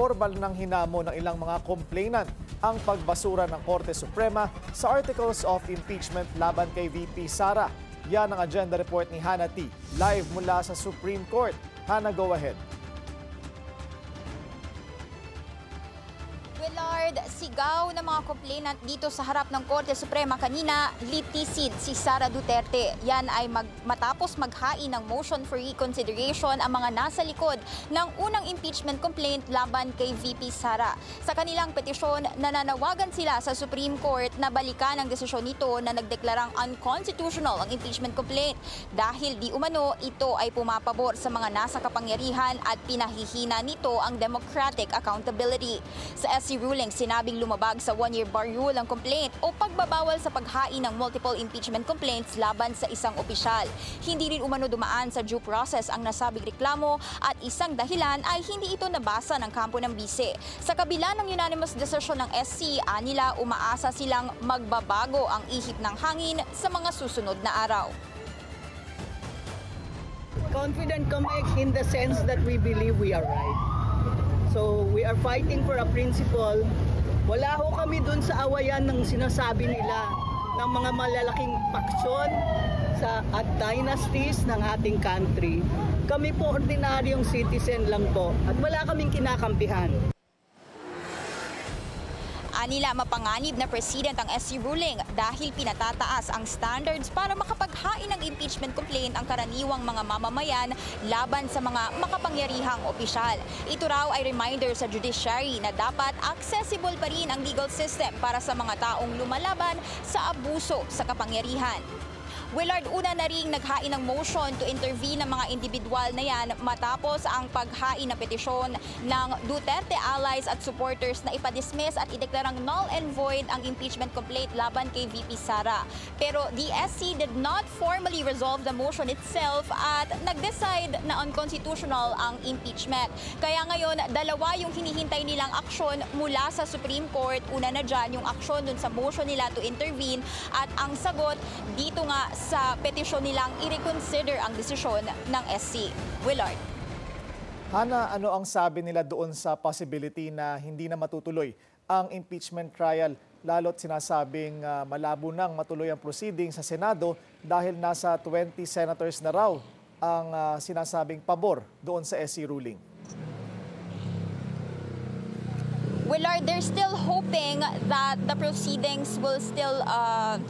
formal ng hinamo ng ilang mga complainant ang pagbasura ng Korte Suprema sa Articles of Impeachment laban kay VP Sara. Yan ang agenda report ni Hannah T. Live mula sa Supreme Court. Hannah, go ahead. Willard, sigaw ng mga complainant dito sa harap ng Korte Suprema kanina, litisid si Sara Duterte. Yan ay matapos maghain ng motion for reconsideration ang mga nasa likod ng unang impeachment complaint laban kay VP Sara. Sa kanilang petisyon, nananawagan sila sa Supreme Court na balikan ang desisyon nito na nagdeklarang unconstitutional ang impeachment complaint dahil di umano ito ay pumapabor sa mga nasa kapangyarihan at pinahihina nito ang democratic accountability. Sa SC ruling, sinabing lumabag sa one-year bar rule ang complaint o pagbabawal sa paghain ng multiple impeachment complaints laban sa isang opisyal. Hindi rin umano dumaan sa due process ang nasabing reklamo at isang dahilan ay hindi ito nabasa ng kampo ng bise. Sa kabila ng unanimous decision ng SC, anila umaasa silang magbabago ang ihip ng hangin sa mga susunod na araw. Confident kami in the sense that we believe we are right. So we are fighting for a principle. Wala ho kami dun sa awayan ng sinasabi nila ng mga malalaking paksyon at dynasties ng ating country. Kami po ordinaryong citizen lang po at wala kaming kinakampihan. Anila mapanganib na president ang SC ruling dahil pinatataas ang standards para makapaghain ng impeachment complaint ang karaniwang mga mamamayan laban sa mga makapangyarihang opisyal. Ito raw ay reminder sa judiciary na dapat accessible pa rin ang legal system para sa mga taong lumalaban sa abuso sa kapangyarihan. Willard, una na ring naghain ng motion to intervene ng mga individual na yan matapos ang paghain ng petisyon ng Duterte allies at supporters na ipadismiss at ideklarang null and void ang impeachment complaint laban kay VP Sara. Pero the SC did not formally resolve the motion itself at nag-decide na unconstitutional ang impeachment. Kaya ngayon, dalawa yung hinihintay nilang aksyon mula sa Supreme Court. Una na dyan yung aksyon dun sa motion nila to intervene at ang sagot dito nga sa petisyon nilang i-reconsider ang desisyon ng SC. Willard. Hannah, ano ang sabi nila doon sa possibility na hindi na matutuloy ang impeachment trial, lalo't sinasabing malabo nang matuloy ang proceeding sa Senado dahil nasa 20 senators na raw ang sinasabing pabor doon sa SC ruling? Willard, they're still hoping that the proceedings will still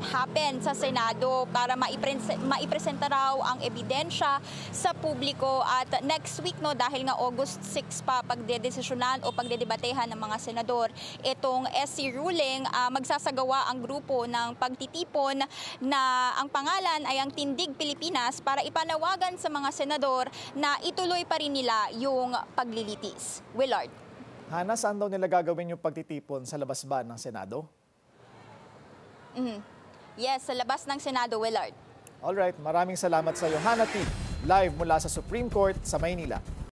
happen sa Senado para maipresenta raw ang ebidensya sa publiko at next week dahil nga August 6 pa pagdedesisyonan o pagdedebatehan ng mga senador itong SC ruling, magsasagawa ang grupo ng pagtitipon na ang pangalan ay ang Tindig Pilipinas para ipanawagan sa mga senador na ituloy pa rin nila yung paglilitis. Willard. Hannah, saan daw nila gagawin yung pagtitipon? Sa labas ba ng Senado? Yes, sa labas ng Senado, Willard. Alright, maraming salamat sa iyo, Hannah T. Live mula sa Supreme Court sa Maynila.